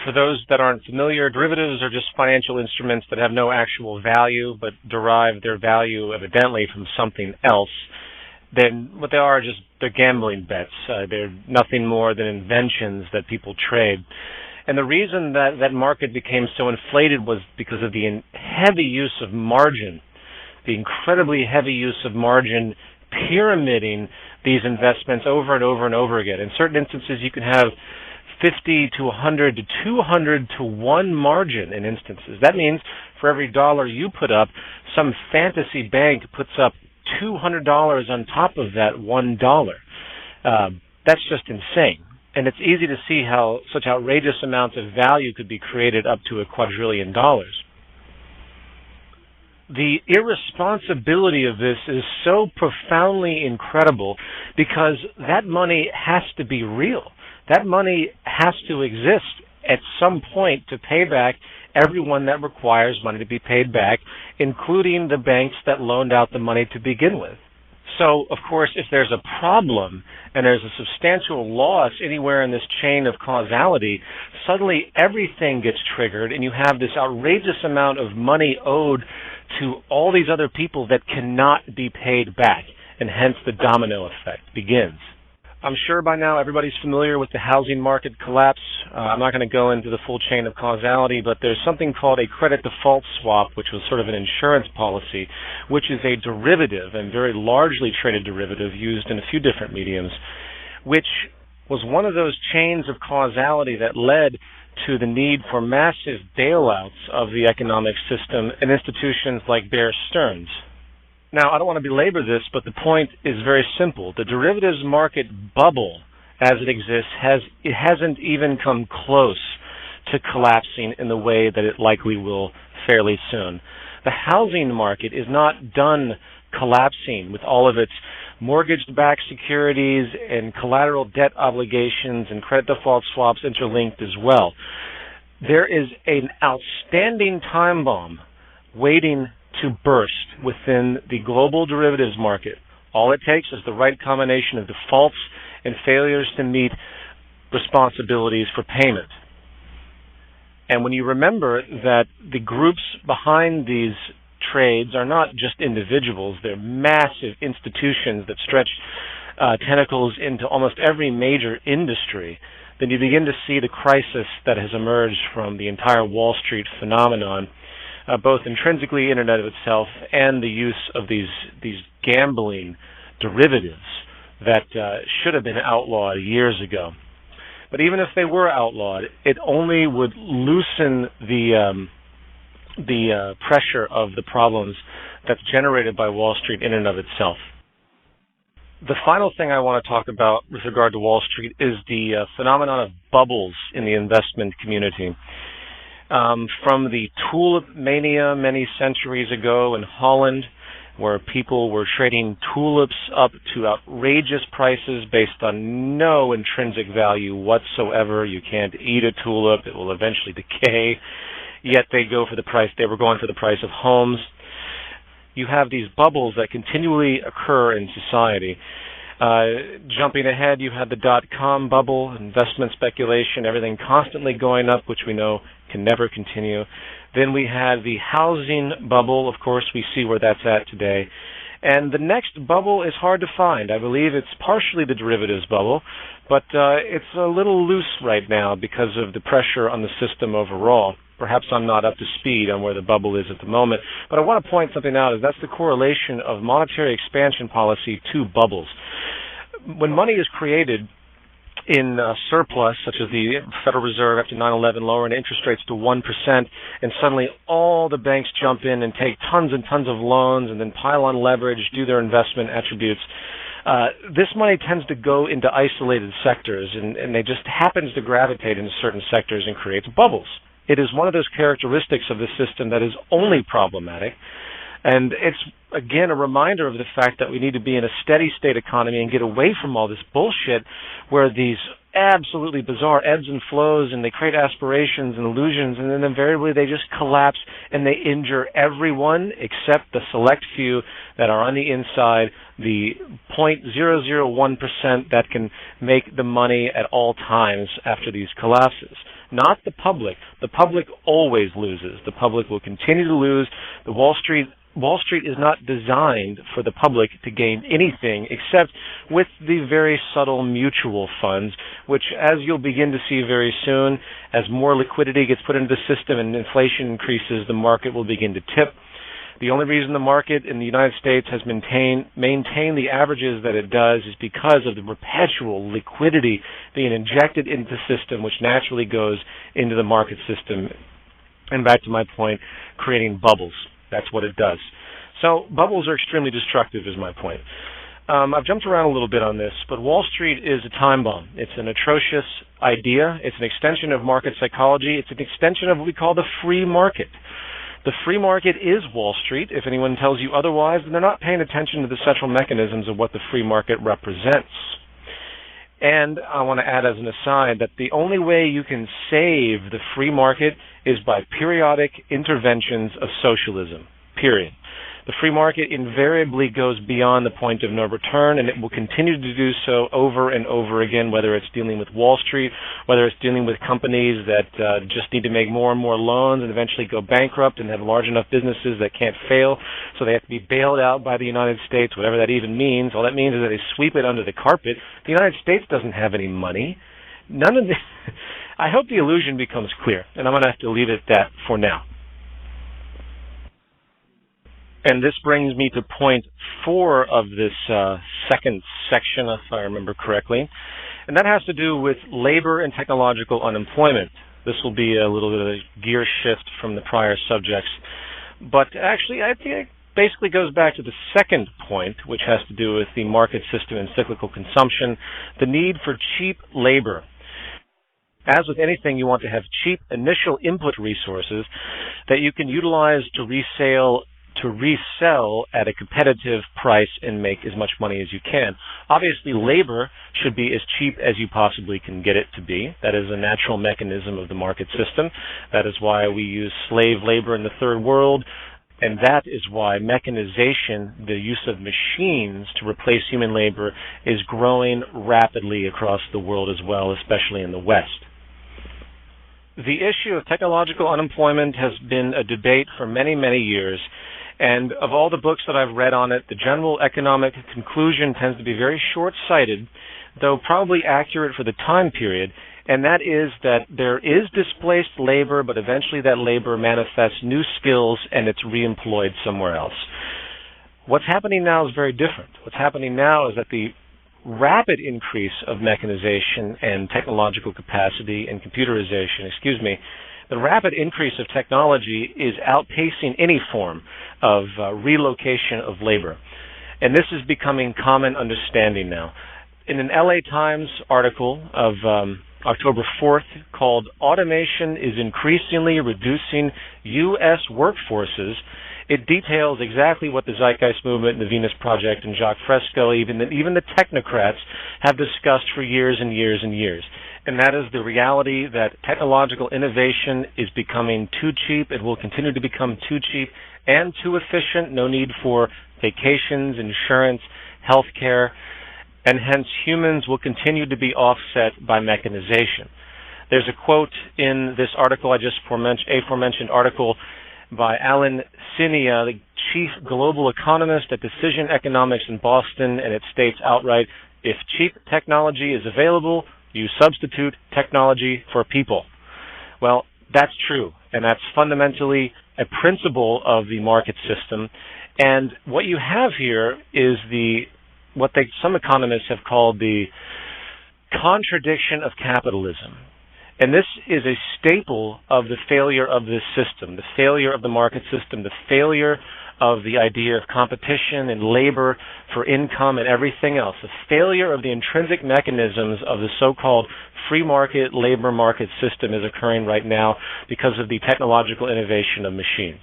For those that aren't familiar, derivatives are just financial instruments that have no actual value but derive their value evidently from something else. Then what they are just they're gambling bets. They're nothing more than inventions that people trade. And the reason that that market became so inflated was because of the heavy use of margin, the incredibly heavy use of margin pyramiding these investments over and over and over again. In certain instances, you can have 50 to 100 to 200 to 1 margin in instances. That means for every dollar you put up, some fantasy bank puts up $200 on top of that $1. That's just insane. And it's easy to see how such outrageous amounts of value could be created up to $2 quadrillion. The irresponsibility of this is so profoundly incredible because that money has to be real. That money has to exist at some point to pay back everyone that requires money to be paid back, including the banks that loaned out the money to begin with. So, of course, if there's a problem and there's a substantial loss anywhere in this chain of causality, suddenly everything gets triggered and you have this outrageous amount of money owed to all these other people that cannot be paid back, and hence the domino effect begins. I'm sure by now everybody's familiar with the housing market collapse. I'm not going to go into the full chain of causality, but there's something called a credit default swap, which was sort of an insurance policy, which is a derivative and very largely traded derivative used in a few different mediums, which was one of those chains of causality that led to the need for massive bailouts of the economic system and institutions like Bear Stearns. Now, I don't want to belabor this, but the point is very simple. The derivatives market bubble, as it exists, hasn't even come close to collapsing in the way that it likely will fairly soon. The housing market is not done collapsing with all of its mortgage-backed securities and collateral debt obligations and credit default swaps interlinked as well. There is an outstanding time bomb waiting to burst within the global derivatives market. All it takes is the right combination of defaults and failures to meet responsibilities for payment. And when you remember that the groups behind these trades are not just individuals, they're massive institutions that stretch tentacles into almost every major industry, then you begin to see the crisis that has emerged from the entire Wall Street phenomenon, both intrinsically in and of itself and the use of these gambling derivatives that should have been outlawed years ago. But even if they were outlawed, it only would loosen the pressure of the problems that's generated by Wall Street in and of itself. The final thing I want to talk about with regard to Wall Street is the phenomenon of bubbles in the investment community. From the tulip mania many centuries ago in Holland, where people were trading tulips up to outrageous prices based on no intrinsic value whatsoever. You can't eat a tulip, it will eventually decay. Yet they were going for the price of homes. You have these bubbles that continually occur in society. Jumping ahead, you had the dot-com bubble, investment speculation, everything constantly going up, which we know can never continue. Then we had the housing bubble. Of course, we see where that's at today. And the next bubble is hard to find. I believe it's partially the derivatives bubble, but it's a little loose right now because of the pressure on the system overall. Perhaps I'm not up to speed on where the bubble is at the moment, but I want to point something out, is that's the correlation of monetary expansion policy to bubbles. When money is created in surplus, such as the Federal Reserve after 9/11 lowering interest rates to 1%, and suddenly all the banks jump in and take tons and tons of loans and then pile on leverage, do their investment attributes, this money tends to go into isolated sectors, and it just happens to gravitate into certain sectors and creates bubbles. It is one of those characteristics of the system that is only problematic. And it's, again, a reminder of the fact that we need to be in a steady state economy and get away from all this bullshit where these absolutely bizarre ebbs and flows, and they create aspirations and illusions, and then invariably they just collapse and they injure everyone except the select few that are on the inside, the 0.001% that can make the money at all times after these collapses. Not the public. The public always loses. The public will continue to lose. Wall Street is not designed for the public to gain anything except with the very subtle mutual funds, which, as you'll begin to see very soon, as more liquidity gets put into the system and inflation increases, the market will begin to tip. The only reason the market in the United States has maintained the averages that it does is because of the perpetual liquidity being injected into the system, which naturally goes into the market system. And back to my point, creating bubbles. That's what it does. So bubbles are extremely destructive, is my point. I've jumped around a little bit on this, but Wall Street is a time bomb. It's an atrocious idea. It's an extension of market psychology. It's an extension of what we call the free market. The free market is Wall Street. If anyone tells you otherwise, then they're not paying attention to the central mechanisms of what the free market represents. And I want to add as an aside that the only way you can save the free market is by periodic interventions of socialism, period. The free market invariably goes beyond the point of no return, and it will continue to do so over and over again, whether it's dealing with Wall Street, whether it's dealing with companies that just need to make more and more loans and eventually go bankrupt and have large enough businesses that can't fail, so they have to be bailed out by the United States, whatever that even means. All that means is that they sweep it under the carpet. The United States doesn't have any money. None of this. I hope the illusion becomes clear, and I'm going to have to leave it at that for now. And this brings me to point 4 of this second section, if I remember correctly, and that has to do with labor and technological unemployment. This will be a little bit of a gear shift from the prior subjects, but actually I think it basically goes back to the second point, which has to do with the market system and cyclical consumption, the need for cheap labor. As with anything, you want to have cheap initial input resources that you can utilize to resell at a competitive price and make as much money as you can. Obviously, labor should be as cheap as you possibly can get it to be. That is a natural mechanism of the market system. That is why we use slave labor in the third world, and that is why mechanization, the use of machines to replace human labor, is growing rapidly across the world as well, especially in the West. The issue of technological unemployment has been a debate for many, many years. And of all the books that I've read on it, the general economic conclusion tends to be very short-sighted, though probably accurate for the time period, and that is that there is displaced labor, but eventually that labor manifests new skills and it's reemployed somewhere else. What's happening now is very different. What's happening now is that the rapid increase of mechanization and technological capacity and computerization, the rapid increase of technology is outpacing any form of relocation of labor. And this is becoming common understanding now. In an LA Times article of October 4th called "Automation is Increasingly Reducing U.S. Workforces," it details exactly what the Zeitgeist movement and the Venus Project and Jacques Fresco, even the technocrats, have discussed for years and years and years. And that is the reality that technological innovation is becoming too cheap. It will continue to become too cheap and too efficient. No need for vacations, insurance, health care. and hence humans will continue to be offset by mechanization. There's a quote in this article, aforementioned article, by Alan Sinia, the chief global economist at Decision Economics in Boston, and it states outright, if cheap technology is available, you substitute technology for people. Well, that's true, and that's fundamentally a principle of the market system. And what you have here is some economists have called the contradiction of capitalism. And this is a staple of the failure of this system, the failure of the market system, the failure of the idea of competition and labor for income and everything else, the failure of the intrinsic mechanisms of the so-called free market, labor market system is occurring right now because of the technological innovation of machines.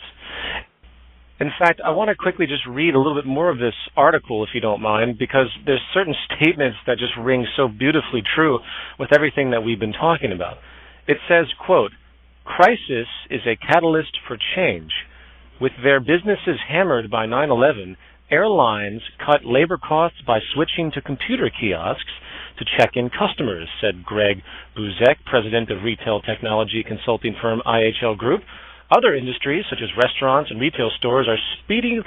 In fact, I want to quickly just read a little bit more of this article, if you don't mind, because there's certain statements that just ring so beautifully true with everything that we've been talking about. It says, quote, "Crisis is a catalyst for change. With their businesses hammered by 9/11, airlines cut labor costs by switching to computer kiosks to check in customers," said Greg Buzek, president of retail technology consulting firm IHL Group. Other industries, such as restaurants and retail stores, are speeding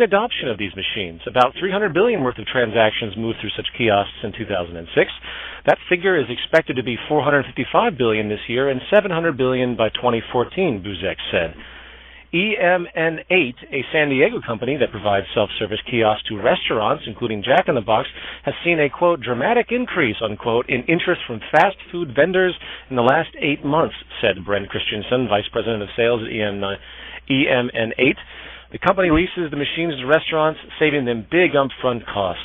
adoption of these machines. About $300 billion worth of transactions moved through such kiosks in 2006. That figure is expected to be $455 billion this year and $700 billion by 2014, Buzek said. EMN8, a San Diego company that provides self-service kiosks to restaurants, including Jack in the Box, has seen a, quote, dramatic increase, unquote, in interest from fast food vendors in the last 8 months, said Brent Christensen, vice president of sales at EMN8. The company leases the machines to restaurants, saving them big upfront costs.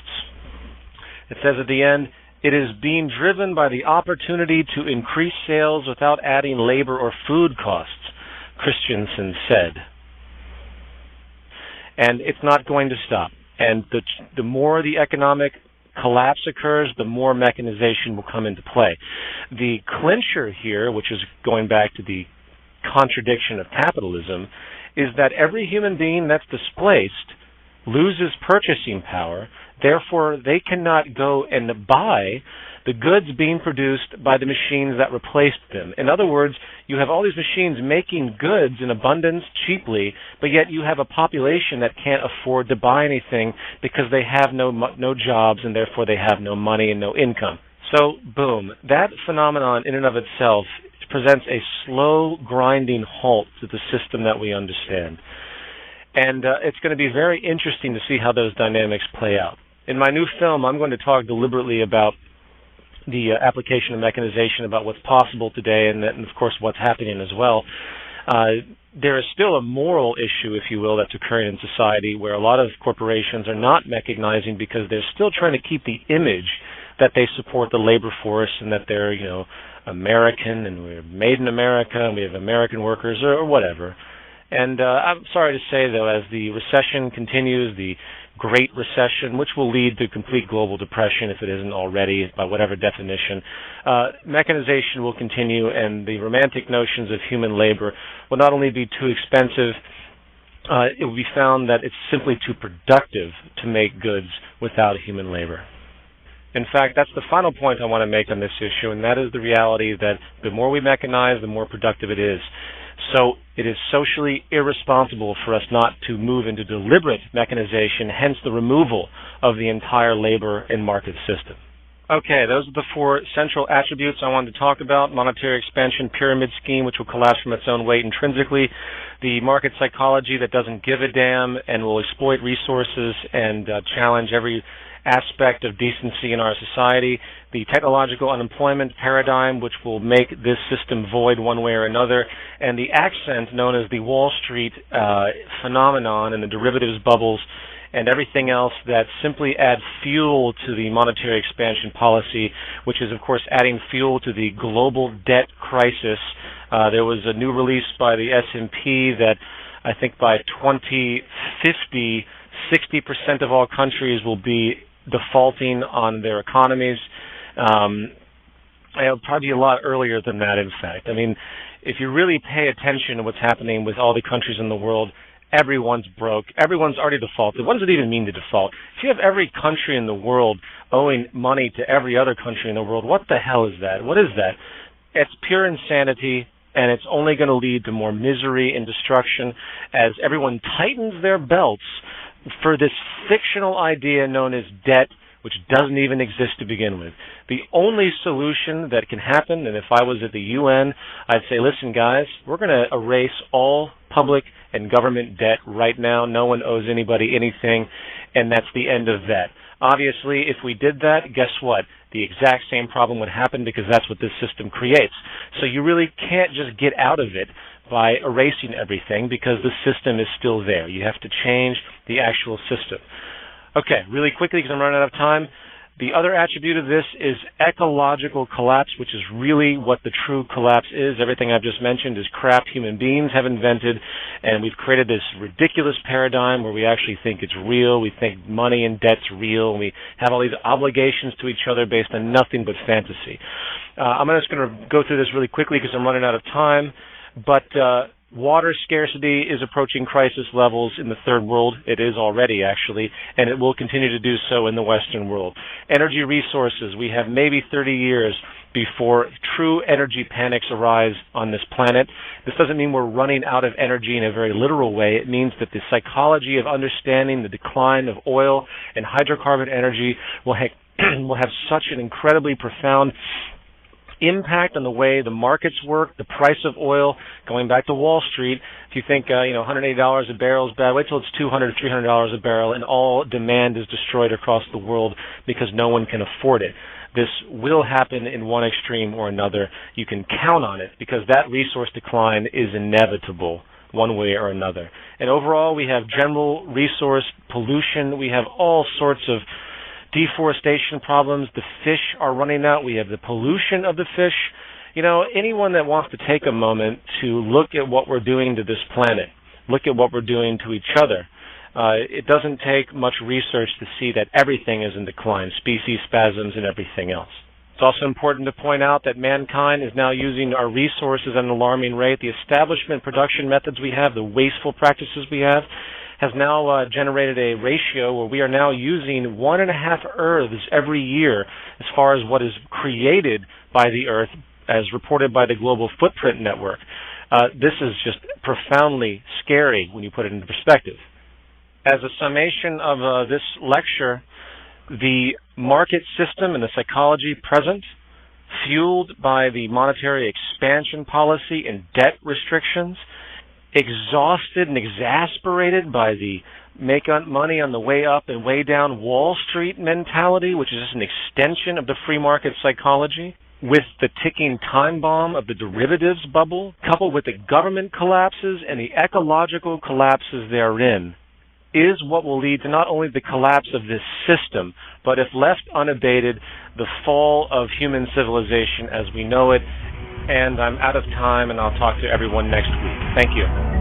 It says at the end, it is being driven by the opportunity to increase sales without adding labor or food costs, Christensen said. And it's not going to stop. And the more the economic collapse occurs, the more mechanization will come into play. The clincher here, which is going back to the contradiction of capitalism, is that every human being that's displaced loses purchasing power. Therefore, they cannot go and buy the goods being produced by the machines that replaced them. In other words, you have all these machines making goods in abundance cheaply, but yet you have a population that can't afford to buy anything because they have no jobs and therefore they have no money and no income. So, boom, that phenomenon in and of itself presents a slow grinding halt to the system that we understand. And it's going to be very interesting to see how those dynamics play out. In my new film, I'm going to talk deliberately about the application of mechanization, about what's possible today, and of course what's happening as well. There is still a moral issue, if you will, that's occurring in society where a lot of corporations are not mechanizing because they're still trying to keep the image that they support the labor force and that they're, American and we're made in America and we have American workers or whatever. And I'm sorry to say, though, as the recession continues, the Great Recession, which will lead to complete global depression if it isn't already, by whatever definition, mechanization will continue, and the romantic notions of human labor will not only be too expensive, it will be found that it's simply too productive to make goods without human labor. In fact, that's the final point I want to make on this issue, and that is the reality that the more we mechanize, the more productive it is. So it is socially irresponsible for us not to move into deliberate mechanization, hence the removal of the entire labor and market system. Okay, those are the 4 central attributes I wanted to talk about. Monetary expansion pyramid scheme, which will collapse from its own weight intrinsically. The market psychology that doesn't give a damn and will exploit resources and challenge every aspect of decency in our society. The technological unemployment paradigm, which will make this system void one way or another. And the accent known as the Wall Street phenomenon and the derivatives bubbles and everything else that simply add fuel to the monetary expansion policy, which is, of course, adding fuel to the global debt crisis. There was a new release by the S&P that I think by 2050, 60% of all countries will be defaulting on their economies. It'll probably be a lot earlier than that, in fact. I mean, if you really pay attention to what's happening with all the countries in the world, everyone's broke. Everyone's already defaulted. What does it even mean to default? If you have every country in the world owing money to every other country in the world, what the hell is that? What is that? It's pure insanity, and it's only going to lead to more misery and destruction as everyone tightens their belts for this fictional idea known as debt, which doesn't even exist to begin with. The only solution that can happen, and if I was at the UN, I'd say, listen, guys, we're going to erase all public and government debt right now. No one owes anybody anything, and that's the end of that. Obviously, if we did that, guess what? The exact same problem would happen because that's what this system creates. So you really can't just get out of it by erasing everything because the system is still there. You have to change the actual system. Okay, really quickly because I'm running out of time. The other attribute of this is ecological collapse, which is really what the true collapse is. Everything I've just mentioned is crap human beings have invented, and we've created this ridiculous paradigm where we actually think it's real. We think money and debt's real, and we have all these obligations to each other based on nothing but fantasy. I'm just going to go through this really quickly because I'm running out of time, but water scarcity is approaching crisis levels in the third world. It is already, actually, and it will continue to do so in the Western world. Energy resources, we have maybe 30 years before true energy panics arise on this planet. This doesn't mean we're running out of energy in a very literal way. It means that the psychology of understanding the decline of oil and hydrocarbon energy will have such an incredibly profound impact on the way the markets work, the price of oil, going back to Wall Street. If you think $180 a barrel is bad, wait till it's $200, $300 a barrel, and all demand is destroyed across the world because no one can afford it. This will happen in one extreme or another. You can count on it because that resource decline is inevitable one way or another. And overall, we have general resource pollution. We have all sorts of deforestation problems. The fish are running out. We have the pollution of the fish. Anyone that wants to take a moment to look at what we're doing to this planet, look at what we're doing to each other, it doesn't take much research to see that everything is in decline, species spasms and everything else. It's also important to point out that mankind is now using our resources at an alarming rate. The establishment production methods we have, the wasteful practices we have, has now generated a ratio where we are now using 1.5 Earths every year as far as what is created by the Earth as reported by the Global Footprint Network. This is just profoundly scary when you put it into perspective. As a summation of this lecture, the market system and the psychology present, fueled by the monetary expansion policy and debt restrictions, exhausted and exasperated by the make money on the way up and way down Wall Street mentality, which is just an extension of the free market psychology, with the ticking time bomb of the derivatives bubble, coupled with the government collapses and the ecological collapses therein, is what will lead to not only the collapse of this system, but if left unabated, the fall of human civilization as we know it. And I'm out of time, and I'll talk to everyone next week. Thank you.